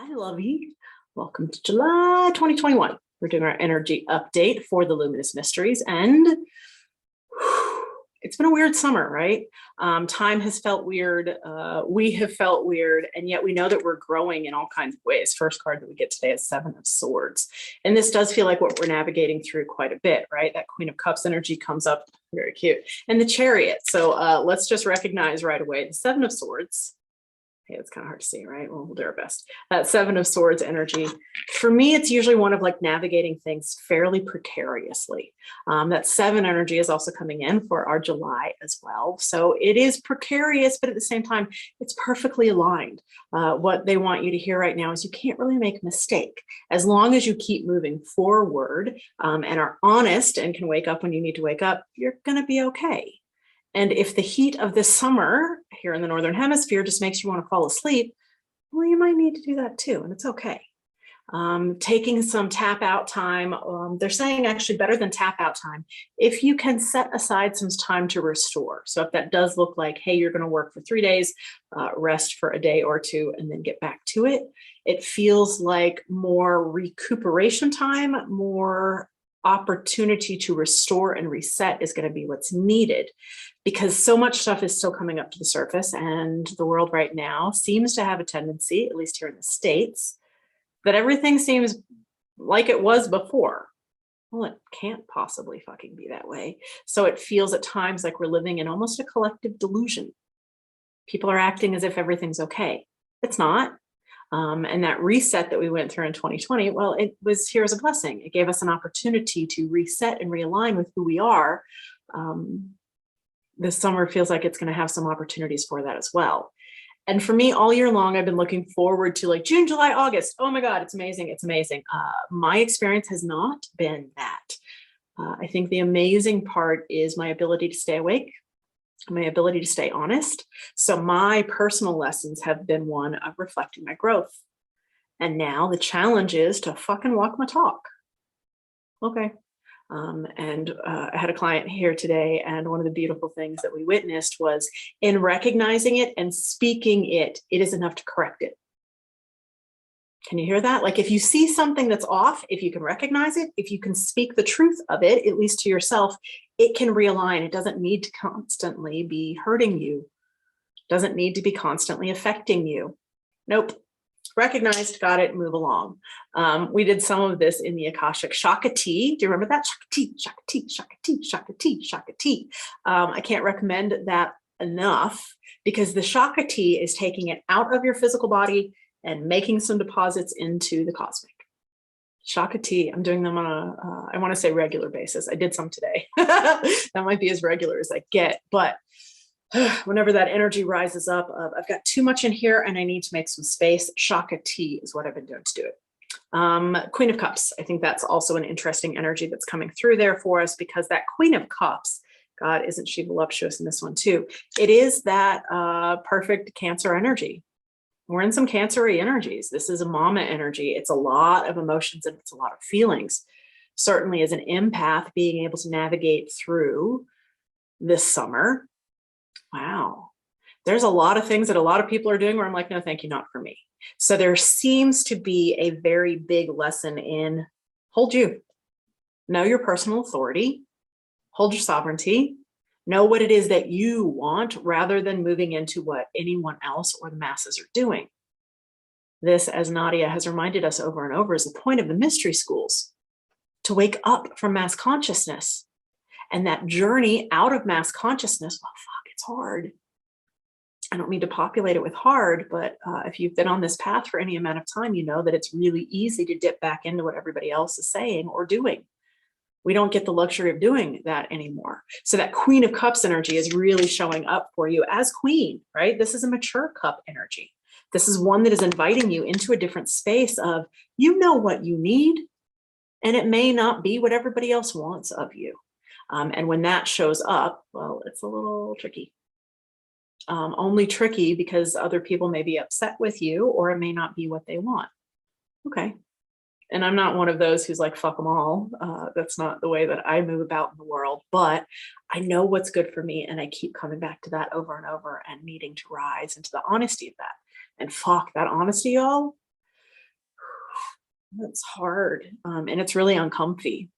Hi, lovey. Welcome to July 2021. We're doing our energy update for the Luminous Mysteries, and it's been a weird summer, right? Time has felt weird. We have felt weird, and yet we know that we're growing in all kinds of ways. First card that we get today is Seven of Swords. And this does feel like what we're navigating through quite a bit, right? That Queen of Cups energy comes up, very cute. And the Chariot. So let's just recognize right away the Seven of Swords. Hey, it's kind of hard to see, right? Well, we'll do our best. That Seven of Swords energy. For me, it's usually one of like navigating things fairly precariously. That seven energy is also coming in for our July as well. So it is precarious, but at the same time, it's perfectly aligned. What they want you to hear right now is you can't really make a mistake. As long as you keep moving forward and are honest and can wake up when you need to wake up, you're going to be okay. And if the heat of this summer here in the Northern Hemisphere just makes you want to fall asleep, well, you might need to do that too, and it's okay. Taking some tap out time, they're saying actually better than tap out time, if you can set aside some time to restore. So if that does look like, hey, you're going to work for 3 days, rest for a day or two, and then get back to it, it feels like more recuperation time, more opportunity to restore and reset is going to be what's needed, because so much stuff is still coming up to the surface, and the world right now seems to have a tendency, at least here in the States, that everything seems like it was before. Well, it can't possibly fucking be that way. So it feels at times like we're living in almost a collective delusion. People are acting as if everything's okay. It's not. And that reset that we went through in 2020, well, it was here as a blessing. It gave us an opportunity to reset and realign with who we are. This summer feels like it's going to have some opportunities for that as well. And for me, all year long, I've been looking forward to like June, July, August. Oh my God, it's amazing. It's amazing. My experience has not been that. I think the amazing part is my ability to stay awake, my ability to stay honest. So my personal lessons have been one of reflecting my growth. And now the challenge is to fucking walk my talk. Okay. I had a client here today, and one of the beautiful things that we witnessed was in recognizing it and speaking it, it is enough to correct it. Can you hear that? Like if you see something that's off, if you can recognize it, if you can speak the truth of it, at least to yourself, it can realign. It doesn't need to constantly be hurting you. It doesn't need to be constantly affecting you. Nope. Recognized, got it, move along. We did some of this in the Akashic Shakati. Do you remember that? Shakati, Shakati, Shakati, Shakati, Shakati. I can't recommend that enough, because the Shakati is taking it out of your physical body and making some deposits into the cosmic. Shakati, I'm doing them on a, I want to say regular basis. I did some today. That might be as regular as I get, but whenever that energy rises up of I've got too much in here and I need to make some space, Shakati is what I've been doing to do it. Queen of Cups, I think that's also an interesting energy that's coming through there for us, because that Queen of Cups, God, isn't she voluptuous in this one too? It is that perfect Cancer energy. We're in some Cancer-y energies. This is a mama energy. It's a lot of emotions and it's a lot of feelings. Certainly as an empath, being able to navigate through this summer, wow, there's a lot of things that a lot of people are doing where I'm like, no, thank you, not for me. So there seems to be a very big lesson in hold you, know your personal authority, hold your sovereignty, know what it is that you want rather than moving into what anyone else or the masses are doing. This, as Nadia has reminded us over and over, is the point of the mystery schools, to wake up from mass consciousness. And that journey out of mass consciousness, well, fuck, it's hard. I don't mean to populate it with hard, but if you've been on this path for any amount of time, you know that it's really easy to dip back into what everybody else is saying or doing. We don't get the luxury of doing that anymore. So that Queen of Cups energy is really showing up for you as queen, right? This is a mature cup energy. This is one that is inviting you into a different space of, you know what you need, and it may not be what everybody else wants of you. And when that shows up, well, it's a little tricky. Only tricky because other people may be upset with you, or it may not be what they want. Okay. And I'm not one of those who's like, fuck them all. That's not the way that I move about in the world, but I know what's good for me. And I keep coming back to that over and over and needing to rise into the honesty of that. And fuck, that honesty, y'all, It's hard, and it's really uncomfy.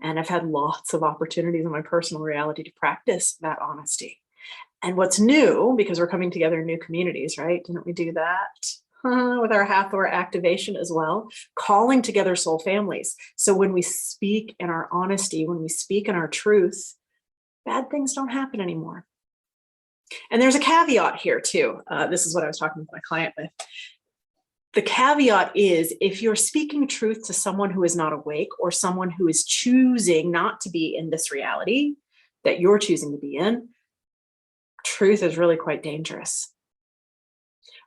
And I've had lots of opportunities in my personal reality to practice that honesty. And what's new, because we're coming together in new communities, right? Didn't we do that with our Hathor activation as well? Calling together soul families. So when we speak in our honesty, when we speak in our truth, bad things don't happen anymore. And there's a caveat here too. This is what I was talking with my client with. The caveat is if you're speaking truth to someone who is not awake or someone who is choosing not to be in this reality that you're choosing to be in, truth is really quite dangerous.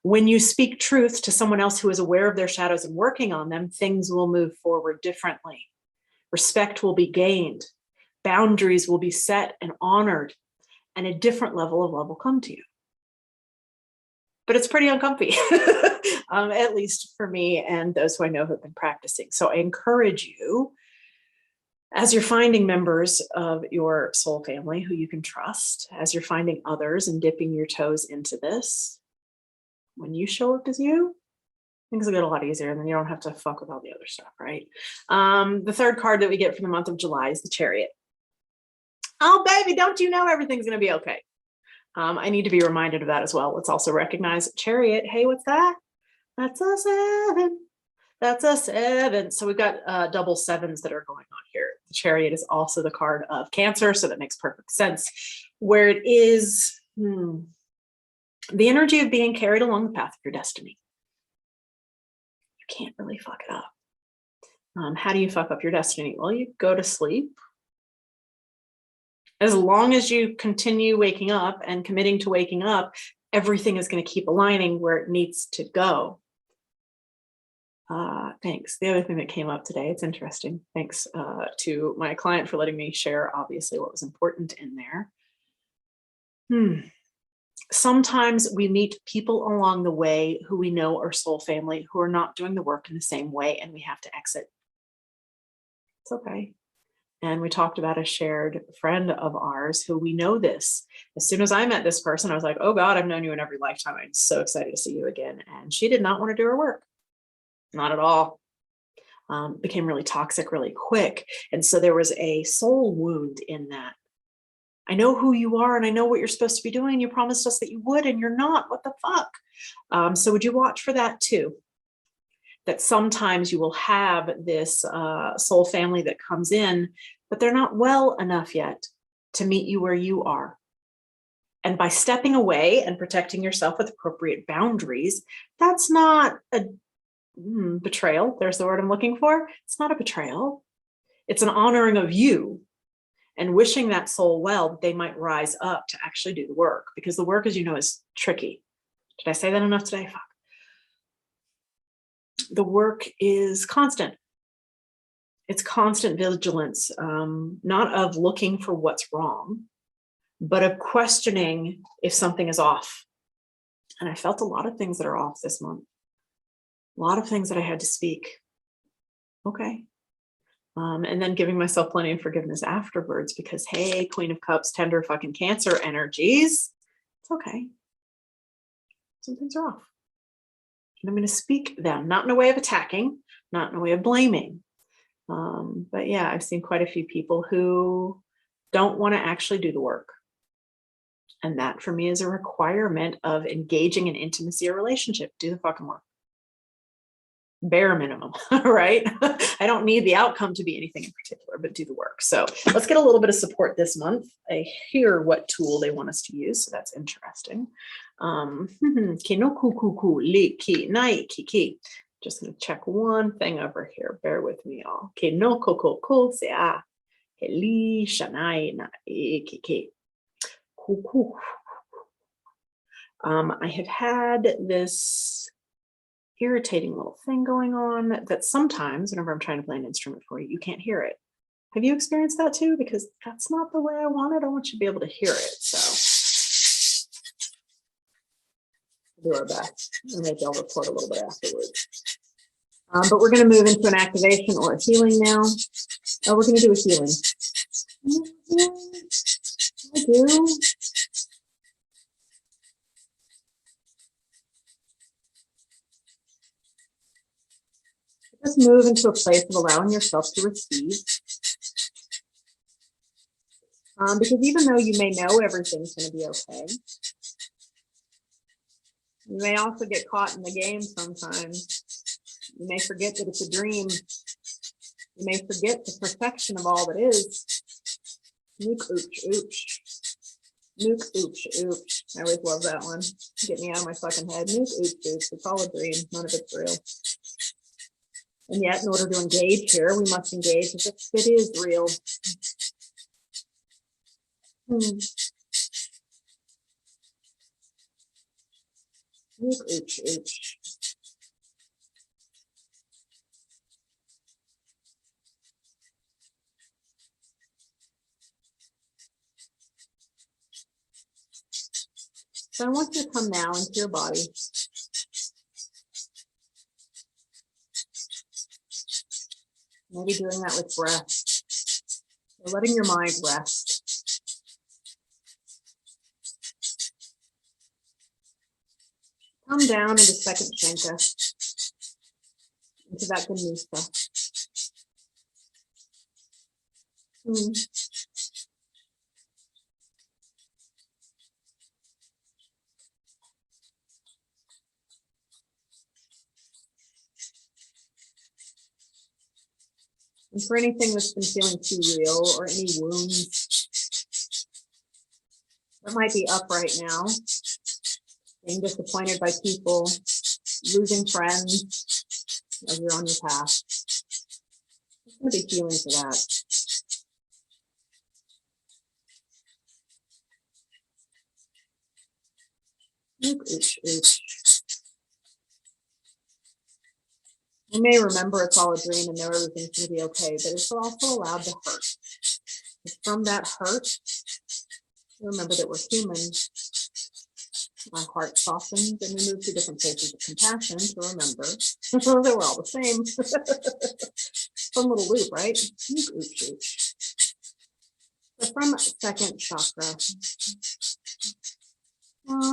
When you speak truth to someone else who is aware of their shadows and working on them, things will move forward differently. Respect will be gained. Boundaries will be set and honored, and a different level of love will come to you. But it's pretty uncomfy, at least for me and those who I know who have been practicing. So I encourage you, as you're finding members of your soul family who you can trust, as you're finding others and dipping your toes into this, when you show up as you, things will get a lot easier, and then you don't have to fuck with all the other stuff, right? The third card that we get for the month of July is the Chariot. Oh, baby, don't you know everything's going to be okay? I need to be reminded of that as well. Let's also recognize Chariot. Hey, what's that? That's a 7. That's a 7. So we've got double 7s that are going on here. The Chariot is also the card of Cancer, so that makes perfect sense. Where it is the energy of being carried along the path of your destiny. You can't really fuck it up. How do you fuck up your destiny? Well, you go to sleep. As long as you continue waking up and committing to waking up, everything is going to keep aligning where it needs to go. Thanks. The other thing that came up today, it's interesting. Thanks to my client for letting me share, obviously, what was important in there. Sometimes we meet people along the way who we know are soul family who are not doing the work in the same way, and we have to exit. It's okay. And we talked about a shared friend of ours who we know this. As soon as I met this person, I was like, oh God, I've known you in every lifetime. I'm so excited to see you again. And she did not want to do her work. Not at all. Became really toxic really quick. And so there was a soul wound in that. I know who you are and I know what you're supposed to be doing. You promised us that you would and you're not. What the fuck? So would you watch for that too? That sometimes you will have this soul family that comes in, but they're not well enough yet to meet you where you are. And by stepping away and protecting yourself with appropriate boundaries, that's not a betrayal. There's the word I'm looking for. It's not a betrayal. It's an honoring of you and wishing that soul well that they might rise up to actually do the work, because the work, as you know, is tricky. Did I say that enough today? Fuck. The work is constant. It's constant vigilance, not of looking for what's wrong, but of questioning if something is off. And I felt a lot of things that are off this month. A lot of things that I had to speak. Okay. And then giving myself plenty of forgiveness afterwards, because, hey, Queen of Cups, tender fucking Cancer energies. It's okay. Some things are off. And I'm going to speak them, not in a way of attacking, not in a way of blaming. But yeah, I've seen quite a few people who don't want to actually do the work. And that for me is a requirement of engaging in intimacy or relationship. Do the fucking work. Bare minimum, right? I don't need the outcome to be anything in particular, but do the work. So let's get a little bit of support this month. I hear what tool they want us to use, so that's interesting. Just going to check one thing over here. Bear with me, y'all. I have had this irritating little thing going on that sometimes whenever I'm trying to play an instrument for you, you can't hear it. Have you experienced that too? Because that's not the way I want it. I want you to be able to hear it. So we'll do our best. And maybe I'll report a little bit afterwards. But we're going to move into an activation or a healing now. Oh, we're going to do a healing. I do. Just move into a place of allowing yourself to receive. Because even though you may know everything's going to be okay, you may also get caught in the game sometimes. You may forget that it's a dream. You may forget the perfection of all that is. Nook, ooch, ooch. Nook, ooch, ooch. I always love that one. Get me out of my fucking head. Nook, ooch, ooch. It's all a dream. None of it's real. And yet, in order to engage here, we must engage as if it is real. Nook, ooch, ooch. So I want you to come now into your body. Maybe doing that with breath. Or letting your mind rest. Come down into second shanka. Into that ganusa. And for anything that's been feeling too real, or any wounds that might be up right now, being disappointed by people, losing friends as you're on your path, there's going to be healing for that. Ooch, ooch. You may remember it's all a dream and know everything's going to be okay, but it's also allowed to hurt. It's from that hurt, remember that we're human. Our heart softens and we move to different places of compassion to remember that we're all the same. Fun little loop, right? Ooch, ooch, ooch. So from second chakra. Sing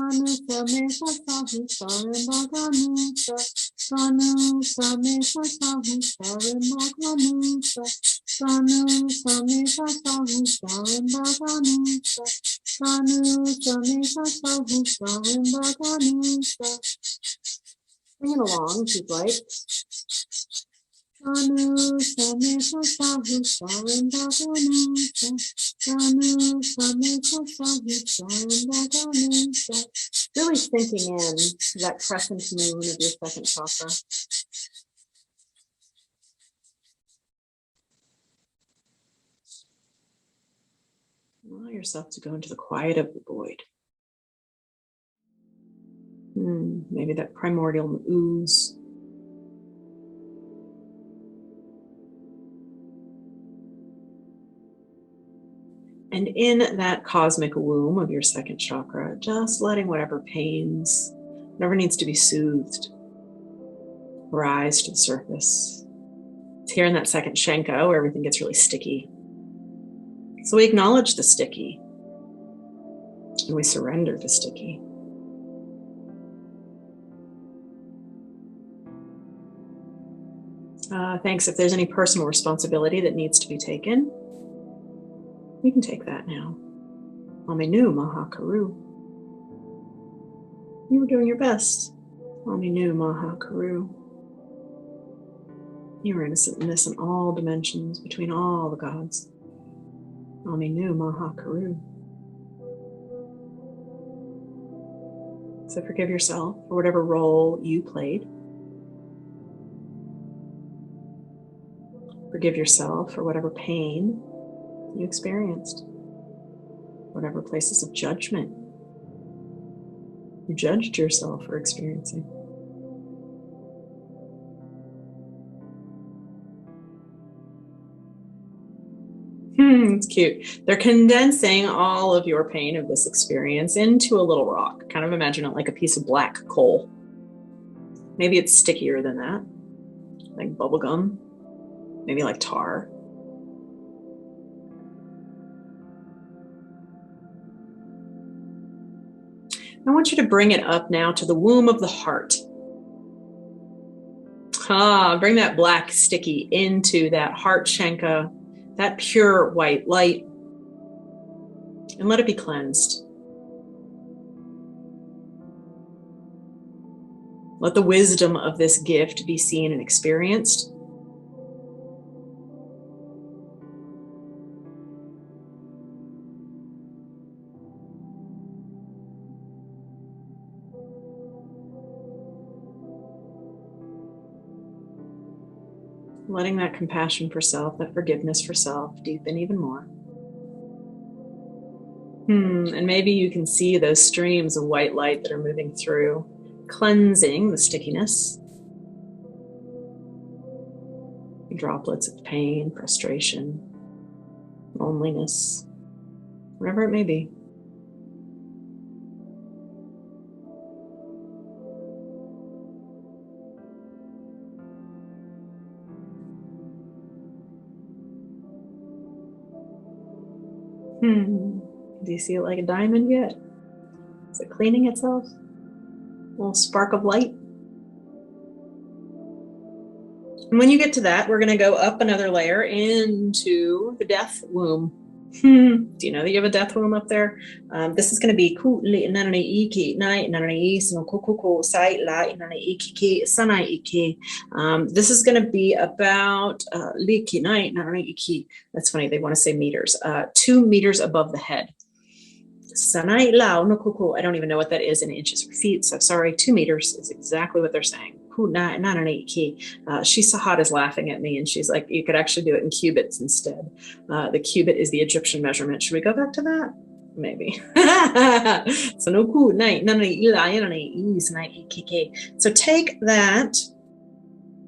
it along if you'd like. Really sinking in to that crescent moon of your second chakra. Allow yourself to go into the quiet of the void. Maybe that primordial ooze. And in that cosmic womb of your second chakra, just letting whatever pains, whatever needs to be soothed, rise to the surface. It's here in that second shanka where everything gets really sticky. So we acknowledge the sticky and we surrender to sticky. Thanks. If there's any personal responsibility that needs to be taken, you can take that now. Aminu Maha Karu. You were doing your best. Aminu Maha Karu. You were innocentness in all dimensions, between all the gods. Aminu Maha Karu. So forgive yourself for whatever role you played. Forgive yourself for whatever pain you experienced, whatever places of judgment you judged yourself for experiencing. It's cute. They're condensing all of your pain of this experience into a little rock. Kind of imagine it like a piece of black coal. Maybe it's stickier than that, like bubble gum, maybe like tar. I want you to bring it up now to the womb of the heart. Bring that black sticky into that heart shanka, that pure white light, and let it be cleansed. Let the wisdom of this gift be seen and experienced. Letting that compassion for self, that forgiveness for self deepen even more. And maybe you can see those streams of white light that are moving through, cleansing the stickiness, droplets of pain, frustration, loneliness, whatever it may be. Do you see it like a diamond yet? Is it cleaning itself? A little spark of light. And when you get to that, we're going to go up another layer into the death womb. Do you know that you have a death womb up there? This is going to be this is going to be about that's funny, they want to say meters, 2 meters above the head. I don't even know what that is in inches or feet, so sorry. 2 meters is exactly what they're saying. Sahat is laughing at me, and she's like, you could actually do it in cubits instead. The cubit is the Egyptian measurement. Should we go back to that? Maybe. So take that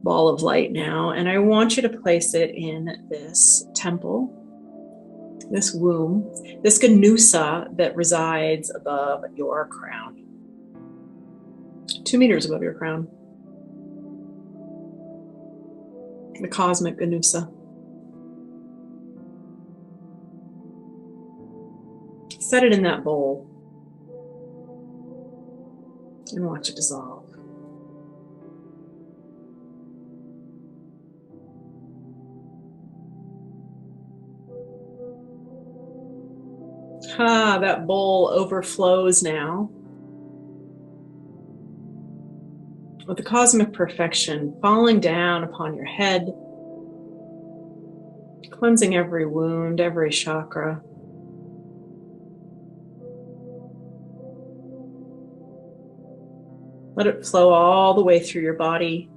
ball of light now, and I want you to place it in this temple, this womb, this Ganusa that resides above your crown. 2 meters above your crown. The cosmic Ganusa. Set it in that bowl and watch it dissolve. That bowl overflows now with the cosmic perfection falling down upon your head, cleansing every wound, every chakra. Let it flow all the way through your body,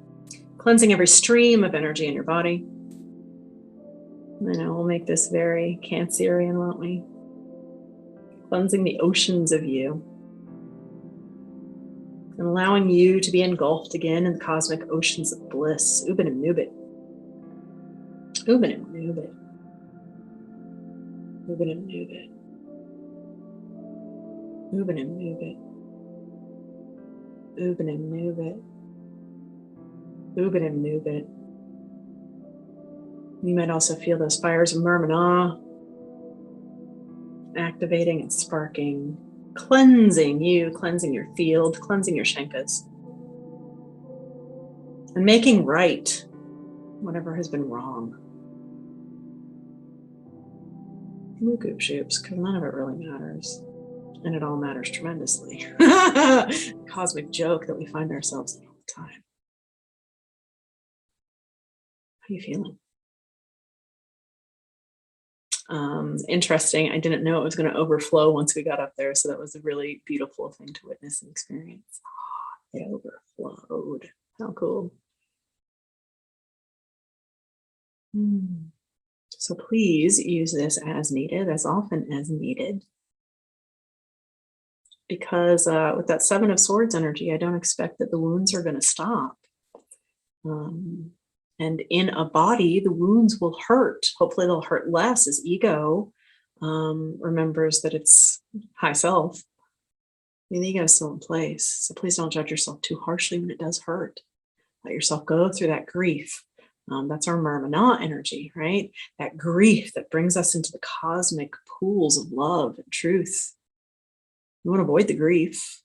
cleansing every stream of energy in your body. I know we'll make this very Cancerian, won't we? Cleansing the oceans of you and allowing you to be engulfed again in the cosmic oceans of bliss. Ubanim Nubit. Ubanim Nubit. Ubanim Nubit. Ubanim Nubit. Ubanim Nubit. Ubanim Nubit. You might also feel those fires of Murmanah activating and sparking, cleansing you, cleansing your field, cleansing your shankas, and making right whatever has been wrong. Mukup shoops, because none of it really matters. And it all matters tremendously. Cosmic joke that we find ourselves in all the time. How are you feeling? Interesting. I didn't know it was going to overflow once we got up there, so that was a really beautiful thing to witness and experience. It overflowed. How cool. So please use this as needed, as often as needed. Because with that 7 of Swords energy, I don't expect that the wounds are going to stop. And in a body, the wounds will hurt. Hopefully they'll hurt less as ego remembers that it's high self. I mean, the ego is still in place. So please don't judge yourself too harshly when it does hurt. Let yourself go through that grief. That's our Murmanah energy, right? That grief that brings us into the cosmic pools of love and truth. We want to avoid the grief,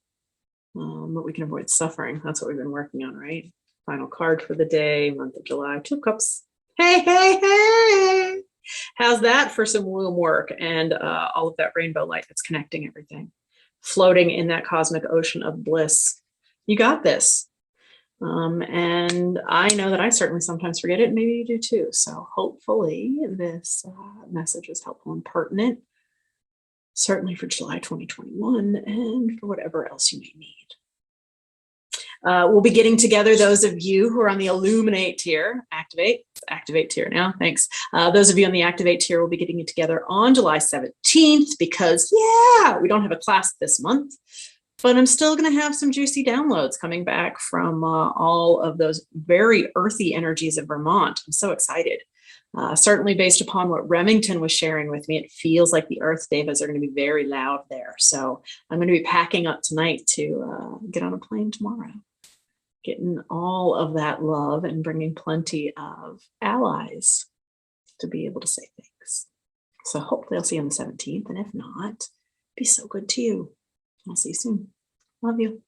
but we can avoid suffering. That's what we've been working on, right? Final card for the day, month of July, 2 of Cups. Hey, hey, hey. How's that for some womb work and all of that rainbow light that's connecting everything, floating in that cosmic ocean of bliss? You got this. And I know that I certainly sometimes forget it, and maybe you do too. So hopefully this message is helpful and pertinent, certainly for July 2021 and for whatever else you may need. We'll be getting together, those of you who are on the Illuminate tier, activate tier now, thanks. Those of you on the Activate tier will be getting it together on July 17th because, yeah, we don't have a class this month, but I'm still going to have some juicy downloads coming back from all of those very earthy energies of Vermont. I'm so excited. Certainly based upon what Remington was sharing with me, it feels like the Earth Devas are going to be very loud there. So I'm going to be packing up tonight to get on a plane tomorrow, getting all of that love and bringing plenty of allies to be able to say thanks. So hopefully I'll see you on the 17th. And if not, be so good to you. I'll see you soon. Love you.